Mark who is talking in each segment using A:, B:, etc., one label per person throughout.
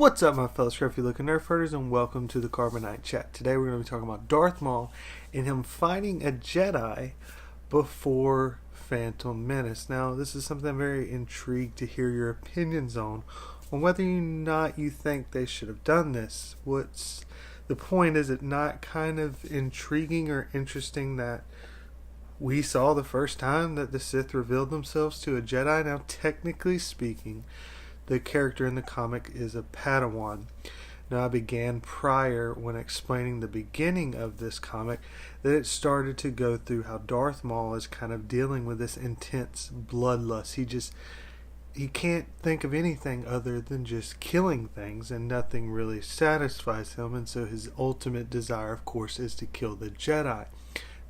A: What's up, my fellow scruffy looking nerf herders, and welcome to the Carbonite Chat. Today we're going to be talking about Darth Maul and him fighting a Jedi before Phantom Menace. Now, this is something I'm very intrigued to hear your opinions on whether or not you think they should have done this. What's the point? Is it not kind of intriguing or interesting that we saw the first time that the Sith revealed themselves to a Jedi? Now, technically speaking, the character in the comic is a Padawan. Now, I began prior, when explaining the beginning of this comic, that it started to go through how Darth Maul is kind of dealing with this intense bloodlust. He can't think of anything other than just killing things, and nothing really satisfies him, and so his ultimate desire, of course, is to kill the Jedi.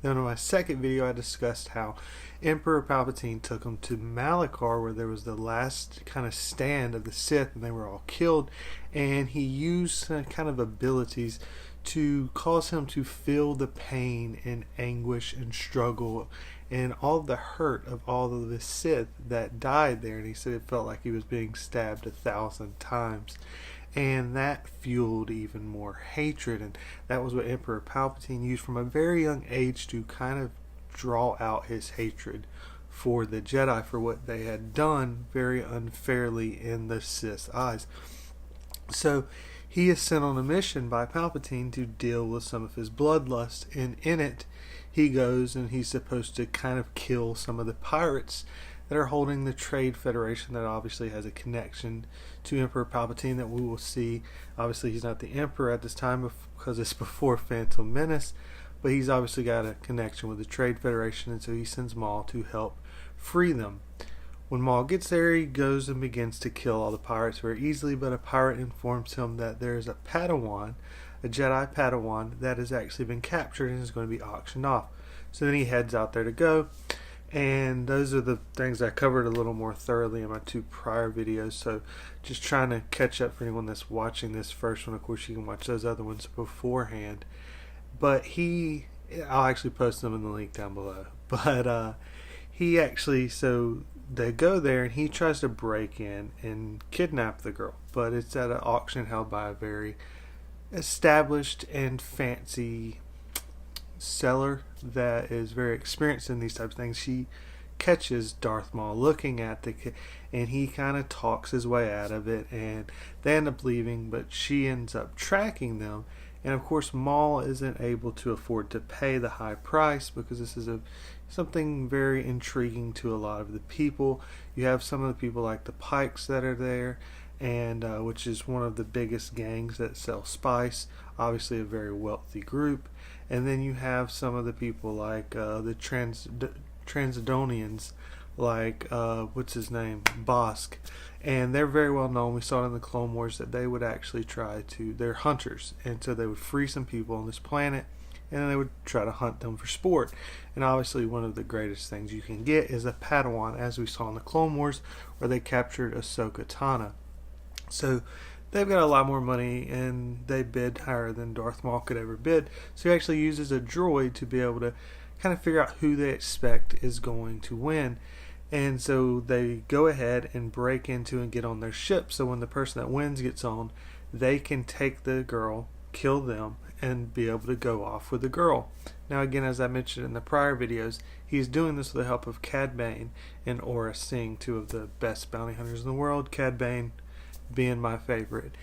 A: Now, in my second video, I discussed how Emperor Palpatine took him to Malachor, where there was the last kind of stand of the Sith, and they were all killed, and he used kind of abilities to cause him to feel the pain and anguish and struggle and all the hurt of all of the Sith that died there. And he said it felt like he was being stabbed 1,000 times. And that fueled even more hatred, and that was what Emperor Palpatine used from a very young age to kind of draw out his hatred for the Jedi for what they had done very unfairly in the Sith's eyes. So he is sent on a mission by Palpatine to deal with some of his bloodlust, and in it he goes and he's supposed to kind of kill some of the pirates that are holding the Trade Federation, that obviously has a connection to Emperor Palpatine that we will see. Obviously he's not the Emperor at this time because it's before Phantom Menace, but he's obviously got a connection with the Trade Federation, and so he sends Maul to help free them. When Maul gets there, he goes and begins to kill all the pirates very easily, but a pirate informs him that there is a Padawan, a Jedi Padawan, that has actually been captured and is going to be auctioned off. So then he heads out there to go. And those are the things I covered a little more thoroughly in my two prior videos, so just trying to catch up for anyone that's watching this first one. Of course, you can watch those other ones beforehand, but I'll actually post them in the link down below. But so they go there and he tries to break in and kidnap the girl, but it's at an auction held by a very established and fancy seller that is very experienced in these types of things. She catches Darth Maul looking at the kid, and he kind of talks his way out of it, and they end up leaving, but she ends up tracking them. And of course, Maul isn't able to afford to pay the high price, because this is something very intriguing to a lot of the people. You have some of the people like the Pikes that are there, and which is one of the biggest gangs that sell spice, obviously a very wealthy group. And then you have some of the people like the Transdonians, like what's his name, Bosk, and they're very well known. We saw it in the Clone Wars that they would actually they're hunters, and so they would free some people on this planet, and then they would try to hunt them for sport. And obviously one of the greatest things you can get is a Padawan, as we saw in the Clone Wars, where they captured Ahsoka Tano. So they've got a lot more money, and they bid higher than Darth Maul could ever bid. So he actually uses a droid to be able to kind of figure out who they expect is going to win. And so they go ahead and break into and get on their ship. So when the person that wins gets on, they can take the girl, kill them, and be able to go off with the girl. Now again, as I mentioned in the prior videos, he's doing this with the help of Cad Bane and Aurra Sing, two of the best bounty hunters in the world. Cad Bane being my favorite.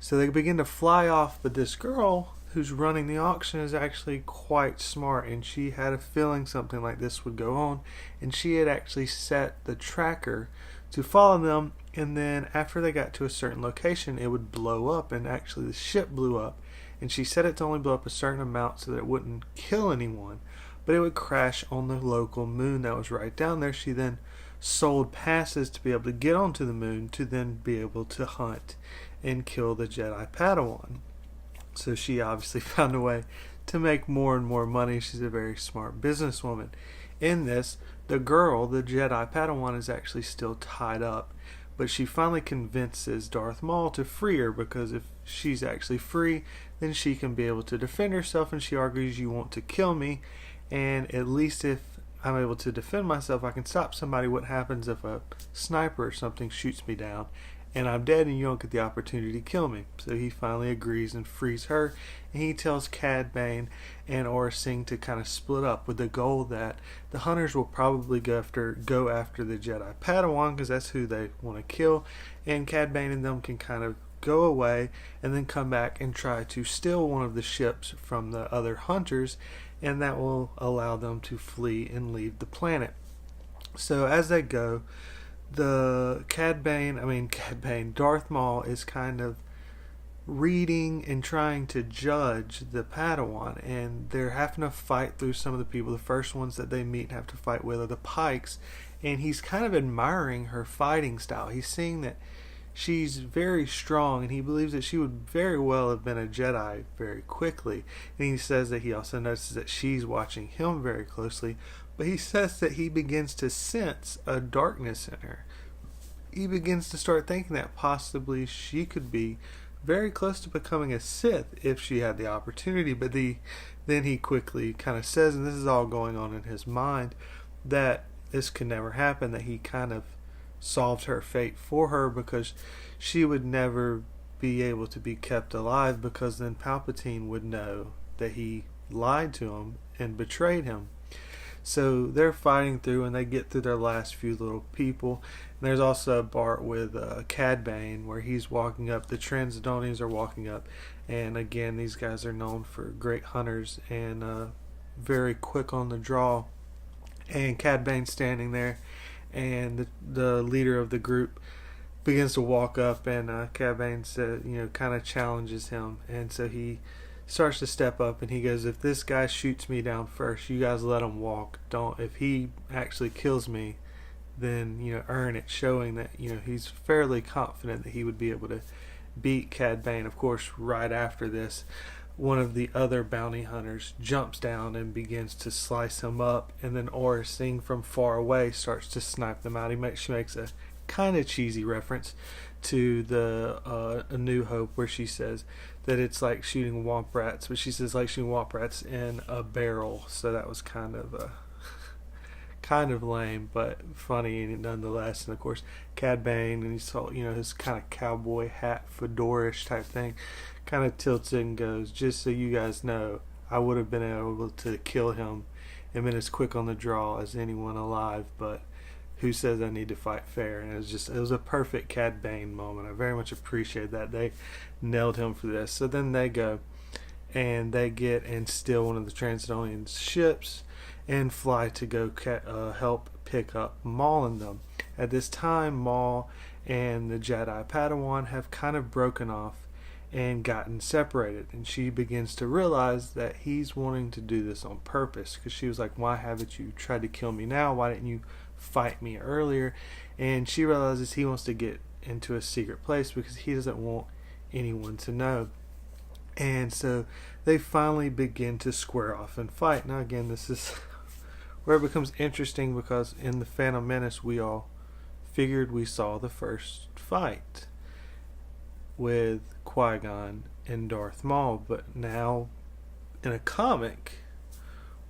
A: So they begin to fly off, but this girl who's running the auction is actually quite smart, and she had a feeling something like this would go on, and she had actually set the tracker to follow them, and then after they got to a certain location it would blow up, and actually the ship blew up, and she set it to only blow up a certain amount so that it wouldn't kill anyone, but it would crash on the local moon that was right down there. She then sold passes to be able to get onto the moon to then be able to hunt and kill the Jedi Padawan. So she obviously found a way to make more and more money. She's a very smart businesswoman. In this, the girl, the Jedi Padawan, is actually still tied up, but she finally convinces Darth Maul to free her, because if she's actually free, then she can be able to defend herself, and she argues, you want to kill me, and at least if I'm able to defend myself, I can stop somebody. What happens if a sniper or something shoots me down? and I'm dead and you don't get the opportunity to kill me. So he finally agrees and frees her, and he tells Cad Bane and Aurra Sing to kind of split up with the goal that the hunters will probably go after the Jedi Padawan, because that's who they want to kill, and Cad Bane and them can kind of go away and then come back and try to steal one of the ships from the other hunters, and that will allow them to flee and leave the planet. So as they go, Darth Maul is kind of reading and trying to judge the Padawan, and they're having to fight through some of the people. The first ones that they meet and have to fight with are the Pikes, and he's kind of admiring her fighting style. He's seeing that she's very strong, and he believes that she would very well have been a Jedi very quickly. And he says that he also notices that she's watching him very closely, but he says that he begins to sense a darkness in her. He begins to start thinking that possibly she could be very close to becoming a Sith if she had the opportunity. But then he quickly kind of says, and this is all going on in his mind, that this could never happen, that he kind of solved her fate for her, because she would never be able to be kept alive, because then Palpatine would know that he lied to him and betrayed him. So they're fighting through, and they get through their last few little people. And there's also a part with Cad Bane where he's walking up. The Transdonians are walking up, and again, these guys are known for great hunters and very quick on the draw. And Cad Bane's standing there, and the leader of the group begins to walk up, and Cad Bane says, kind of challenges him, and so he starts to step up, and he goes, if this guy shoots me down first, you guys let him walk. If he actually kills me, then earn it, showing that he's fairly confident that he would be able to beat Cad Bane. Of course, right after this, one of the other bounty hunters jumps down and begins to slice him up, and then Aurra Sing from far away starts to snipe them out. She makes a kind of cheesy reference to the A New Hope, where she says that it's like shooting womp rats, but she says like shooting womp rats in a barrel. So that was kind of lame, but funny nonetheless. And of course, Cad Bane, and he saw his kind of cowboy hat, fedora-ish type thing, kind of tilts it and goes, just so you guys know, I would have been able to kill him and been as quick on the draw as anyone alive, but who says I need to fight fair? And it was a perfect Cad Bane moment. I very much appreciate that. They nailed him for this. So then they go and they get and steal one of the Transdonian ships and fly to go help pick up Maul and them. At this time, Maul and the Jedi Padawan have kind of broken off and gotten separated, and she begins to realize that he's wanting to do this on purpose, because she was like, why haven't you tried to kill me now? Why didn't you fight me earlier? And she realizes he wants to get into a secret place because he doesn't want anyone to know. And so they finally begin to square off and fight. Now again, this is where it becomes interesting, because in the Phantom Menace we all figured we saw the first fight with Quigonn and Darth Maul, but now in a comic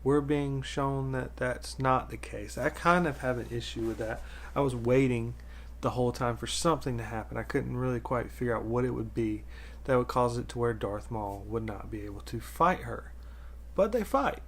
A: we're being shown that that's not the case. I kind of have an issue with that. I was waiting the whole time for something to happen. I couldn't really quite figure out what it would be that would cause it to where Darth Maul would not be able to fight her. But they fight,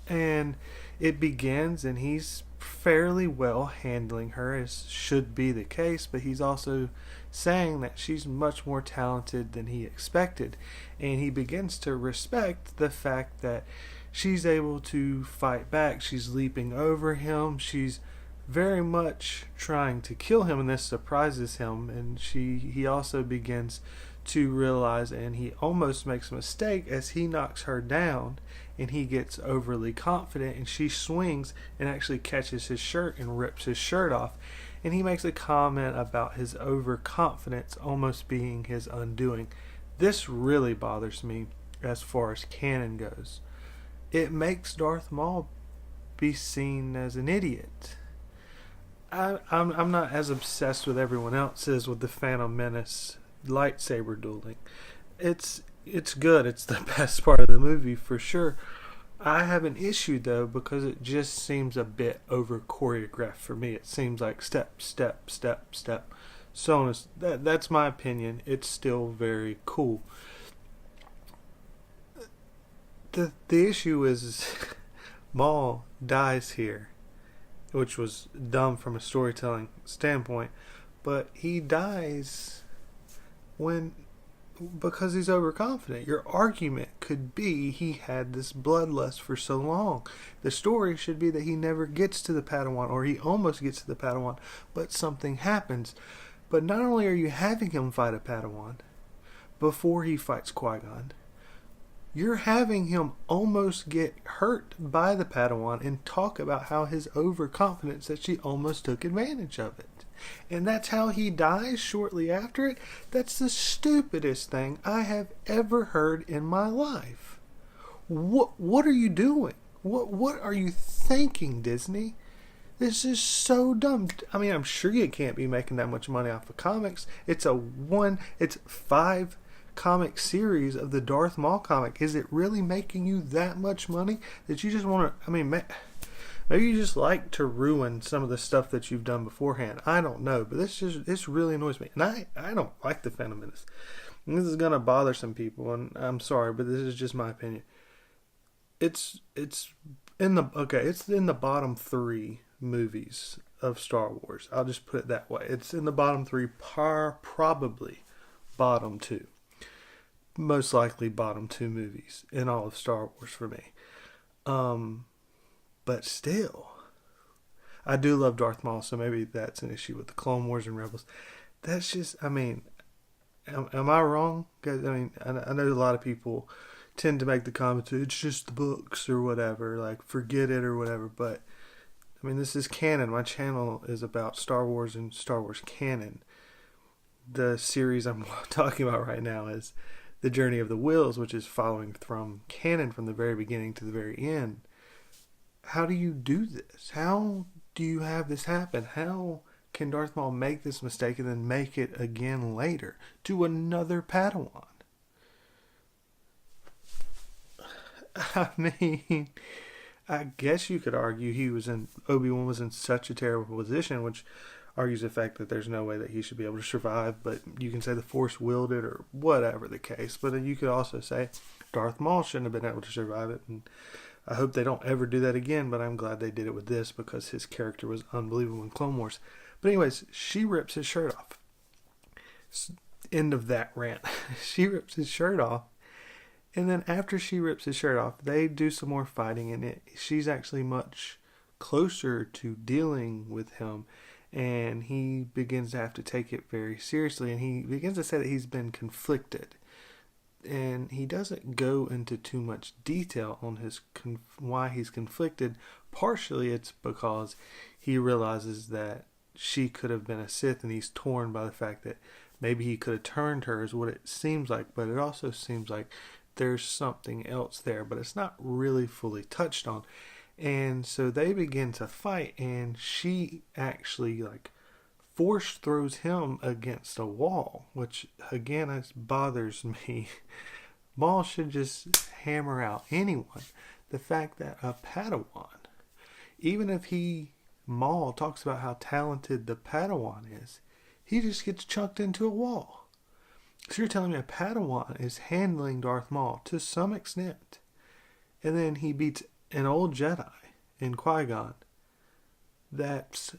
A: and it begins, and he's fairly well handling her, as should be the case, but he's also saying that she's much more talented than he expected, and he begins to respect the fact that she's able to fight back. She's leaping over him. She's very much trying to kill him, and this surprises him, and he also begins to realize, and he almost makes a mistake as he knocks her down, and he gets overly confident, and she swings and actually catches his shirt and rips his shirt off, and he makes a comment about his overconfidence almost being his undoing. This really bothers me as far as canon goes. It makes Darth Maul be seen as an idiot. I'm not as obsessed with everyone else is with the Phantom Menace lightsaber dueling. It's good. It's the best part of the movie for sure. I have an issue though, because it just seems a bit over choreographed for me. It seems like step, step, step, step. So that's my opinion. It's still very cool. The issue is Maul dies here, which was dumb from a storytelling standpoint, but he dies when because he's overconfident. Your argument could be he had this bloodlust for so long. The story should be that he never gets to the Padawan, or he almost gets to the Padawan, but something happens. But not only are you having him fight a Padawan before he fights Qui-Gon, you're having him almost get hurt by the Padawan and talk about how his overconfidence that she almost took advantage of it. And that's how he dies shortly after it. That's the stupidest thing I have ever heard in my life. What are you doing? What are you thinking, Disney? This is so dumb. I mean, I'm sure you can't be making that much money off of comics. It's 5 comic series of the Darth Maul comic. Is it really making you that much money that you just want to, I mean, maybe you just like to ruin some of the stuff that you've done beforehand. I don't know, but this really annoys me. And I don't like the Phantom Menace. And this is going to bother some people, and I'm sorry, but this is just my opinion. It's in the bottom 3 movies of Star Wars. I'll just put it that way. It's in the bottom 3, probably bottom 2. Most likely bottom 2 movies in all of Star Wars for me. But still, I do love Darth Maul, so maybe that's an issue with the Clone Wars and Rebels. That's just, I mean, am I wrong? Because I mean, I know a lot of people tend to make the comment, it's just the books or whatever, like forget it or whatever. But I mean, this is canon. My channel is about Star Wars and Star Wars canon. The series I'm talking about right now is The Journey of the Wills, which is following from canon from the very beginning to the very end. How do you do this? How do you have this happen? How can Darth Maul make this mistake and then make it again later to another Padawan? I mean, I guess you could argue Obi-Wan was in such a terrible position, which argues the fact that there's no way that he should be able to survive, but you can say the Force willed it or whatever the case. But then you could also say Darth Maul shouldn't have been able to survive it, and I hope they don't ever do that again, but I'm glad they did it with this because his character was unbelievable in Clone Wars. But anyways, she rips his shirt off. End of that rant. She rips his shirt off, and then after she rips his shirt off, they do some more fighting, and she's actually much closer to dealing with him, and he begins to have to take it very seriously, and he begins to say that he's been conflicted. And he doesn't go into too much detail on why he's conflicted. Partially it's because he realizes that she could have been a Sith, and he's torn by the fact that maybe he could have turned her, is what it seems like. But it also seems like there's something else there, but it's not really fully touched on. And so they begin to fight, and she actually force throws him against a wall, which again bothers me. Maul should just hammer out anyone. The fact that a Padawan, even if Maul talks about how talented the Padawan is, he just gets chucked into a wall. So you're telling me a Padawan is handling Darth Maul to some extent, and then he beats an old Jedi in Qui-Gon that's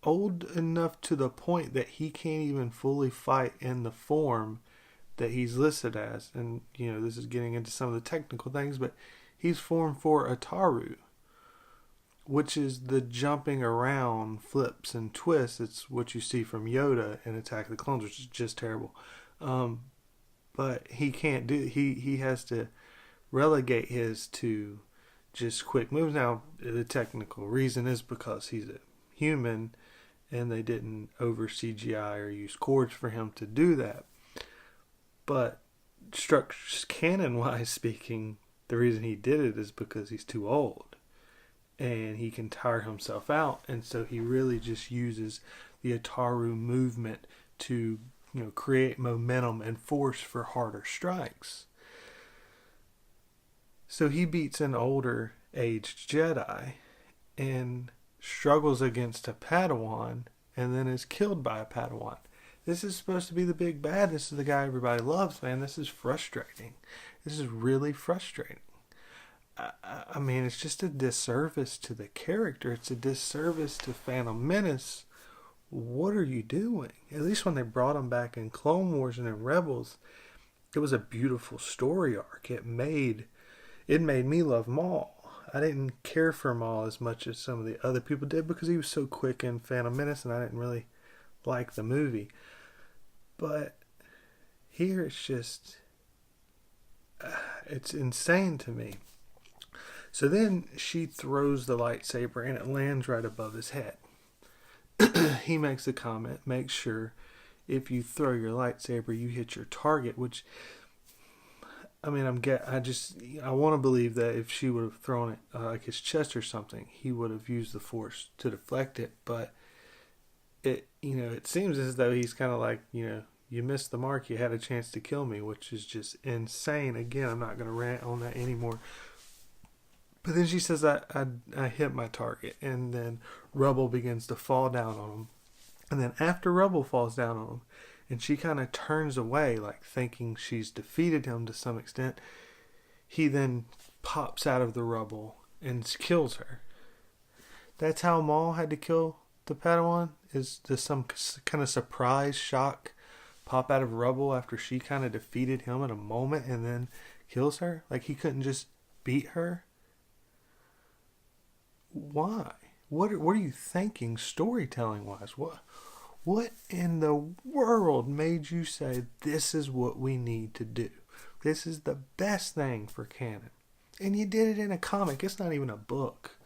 A: old enough to the point that he can't even fully fight in the form that he's listed as. And, this is getting into some of the technical things, but he's formed for Ataru, which is the jumping around, flips and twists. It's what you see from Yoda in Attack of the Clones, which is just terrible. But he can't do, he has to relegate his to just quick moves. Now, the technical reason is because he's a human, and they didn't over CGI or use cords for him to do that. But canon-wise speaking, the reason he did it is because he's too old, and he can tire himself out, and so he really just uses the Ataru movement to create momentum and force for harder strikes. So he beats an older aged Jedi and struggles against a Padawan, and then is killed by a Padawan. This is supposed to be the big bad. This is the guy everybody loves, man. This is frustrating. This is really frustrating. I mean, it's just a disservice to the character. It's a disservice to Phantom Menace. What are you doing? At least when they brought him back in Clone Wars and in Rebels, it was a beautiful story arc. It made me love Maul. I didn't care for Maul as much as some of the other people did because he was so quick in Phantom Menace and I didn't really like the movie. But here it's just, it's insane to me. So then she throws the lightsaber and it lands right above his head. He makes a comment, make sure if you throw your lightsaber, you hit your target, which, I mean, I want to believe that if she would have thrown it like his chest or something, he would have used the force to deflect it. But it seems as though he's kind of like, you missed the mark. You had a chance to kill me, which is just insane. Again, I'm not going to rant on that anymore. But then she says, I hit my target. And then rubble begins to fall down on him. And then after rubble falls down on him, and she kind of turns away, like thinking she's defeated him to some extent, he then pops out of the rubble and kills her. That's how Maul had to kill the Padawan? Is there some kind of surprise shock pop out of rubble after she kind of defeated him in a moment and then kills her? Like he couldn't just beat her? Why? What are you thinking storytelling wise? What in the world made you say this is what we need to do? This is the best thing for canon. And you did it in a comic. It's not even a book.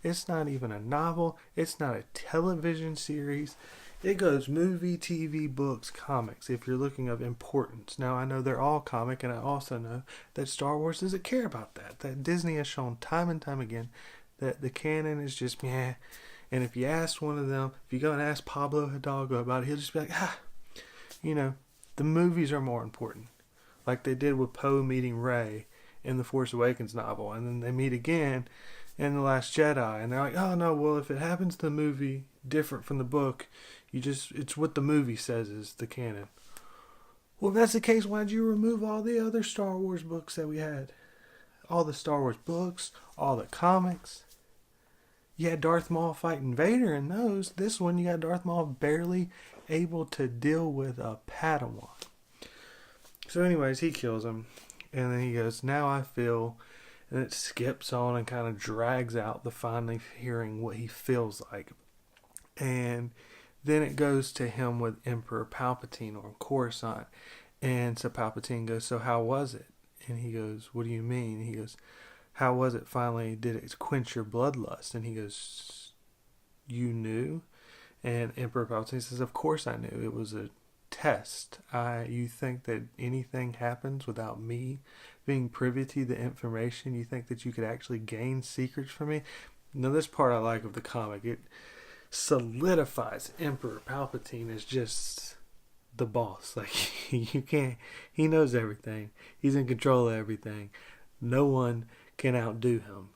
A: It's not even a novel. It's not a television series. It goes movie, TV, books, comics, if you're looking of importance. Now, I know they're all comic, and I also know that Star Wars doesn't care about that. That Disney has shown time and time again that the canon is just meh. And if you ask one of them, if you go and ask Pablo Hidalgo about it, he'll just be like, the movies are more important. Like they did with Poe meeting Rey in the Force Awakens novel. And then they meet again in The Last Jedi. And they're like, oh no, well if it happens to the movie different from the book, it's what the movie says is the canon. Well, if that's the case, why'd you remove all the other Star Wars books that we had? All the Star Wars books, all the comics. You had Darth Maul fighting Vader in those. This one, you got Darth Maul barely able to deal with a Padawan. So anyways, he kills him. And then he goes, now I feel... And it skips on and kind of drags out the finally hearing what he feels like. And then it goes to him with Emperor Palpatine on Coruscant. And so Palpatine goes, so how was it? And he goes, what do you mean? And he goes, how was it finally? Did it quench your bloodlust? And he goes, you knew? And Emperor Palpatine says, of course I knew. It was a test. You think that anything happens without me being privy to the information? You think that you could actually gain secrets from me? Now, this part I like of the comic. It solidifies Emperor Palpatine as just the boss. Like, he knows everything. He's in control of everything. No one can outdo him.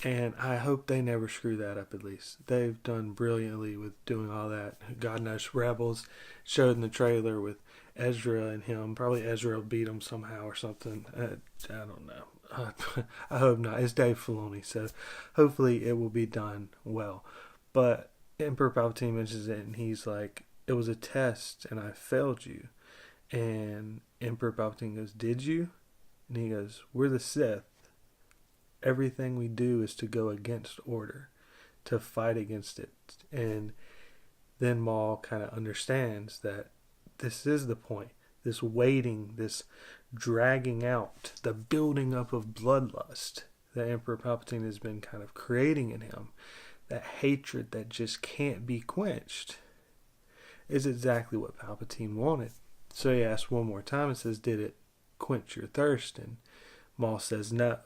A: And I hope they never screw that up, at least. They've done brilliantly with doing all that. God knows Rebels showed in the trailer with Ezra and him. Probably Ezra will beat him somehow or something. I don't know. I hope not. It's Dave Filoni, so hopefully it will be done well. But Emperor Palpatine mentions it, and he's like, it was a test, and I failed you. And Emperor Palpatine goes, did you? And he goes, we're the Sith. Everything we do is to go against order, to fight against it. And then Maul kind of understands that this is the point. This waiting, this dragging out, the building up of bloodlust that Emperor Palpatine has been kind of creating in him, that hatred that just can't be quenched, is exactly what Palpatine wanted. So he asks one more time and says, did it quench your thirst? And Maul says no.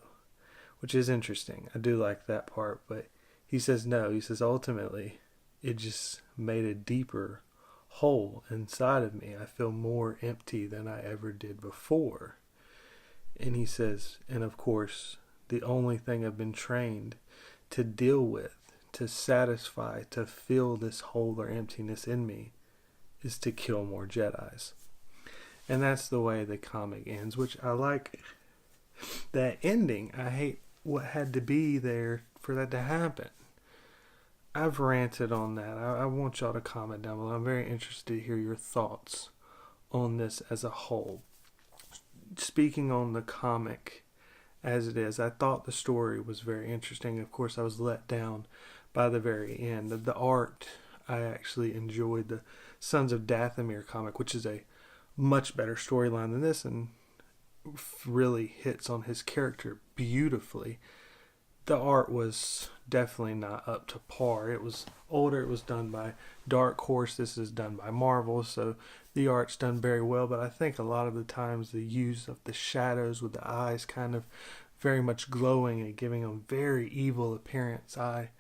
A: Which is interesting. I do like that part, but he says no. He says ultimately it just made a deeper hole inside of me. I feel more empty than I ever did before. And he says, and of course, the only thing I've been trained to deal with, to satisfy, to fill this hole or emptiness in me, is to kill more Jedis. And that's the way the comic ends, which I like that ending. I hate what had to be there for that to happen. I've ranted on that. I want y'all to comment down below. I'm very interested to hear your thoughts on this as a whole. Speaking on the comic as it is, I thought the story was very interesting. Of course, I was let down by the very end. The art, I actually enjoyed. The Sons of Dathomir comic, which is a much better storyline than this, and really hits on his character beautifully. The art was definitely not up to par. It was older. It was done by Dark Horse. This is done by Marvel, so the art's done very well. But I think a lot of the times the use of the shadows with the eyes kind of very much glowing and giving them very evil appearance, I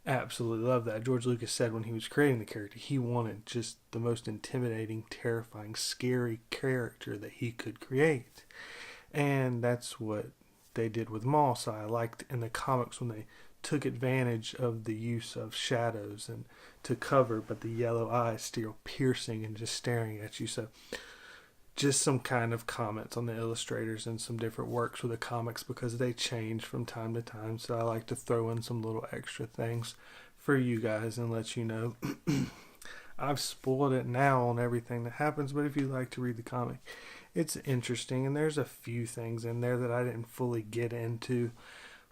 A: absolutely love that. George Lucas said when he was creating the character, he wanted just the most intimidating, terrifying, scary character that he could create. And that's what they did with Maul. So I liked in the comics when they took advantage of the use of shadows and to cover, but the yellow eyes still piercing and just staring at you. So just some kind of comments on the illustrators and some different works with the comics, because they change from time to time. So I like to throw in some little extra things for you guys and let you know. I've spoiled it now on everything that happens, but if you like to read the comic, it's interesting, and there's a few things in there that I didn't fully get into,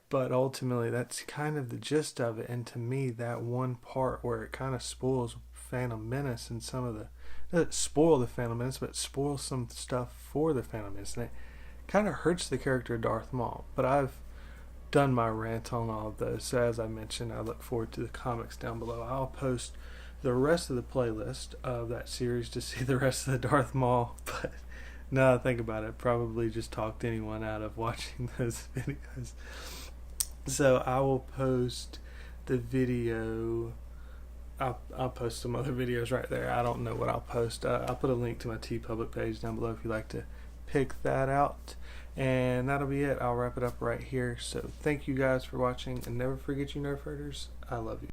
A: but ultimately that's kind of the gist of it. And to me, that one part where it kind of spoils Phantom Menace and some of the, doesn't spoil the Phantom Menace, but spoils some stuff for the Phantom Menace, and it kind of hurts the character of Darth Maul. But I've done my rant on all of those, so as I mentioned, I look forward to the comics down below. I'll post the rest of the playlist of that series to see the rest of the Darth Maul, but now that I think about it, probably just talked anyone out of watching those videos. So I will post the video. I'll post some other videos right there. I don't know what I'll post. I'll put a link to my TeePublic page down below if you'd like to pick that out. And that'll be it. I'll wrap it up right here. So thank you guys for watching, and never forget, you Nerf herders, I love you.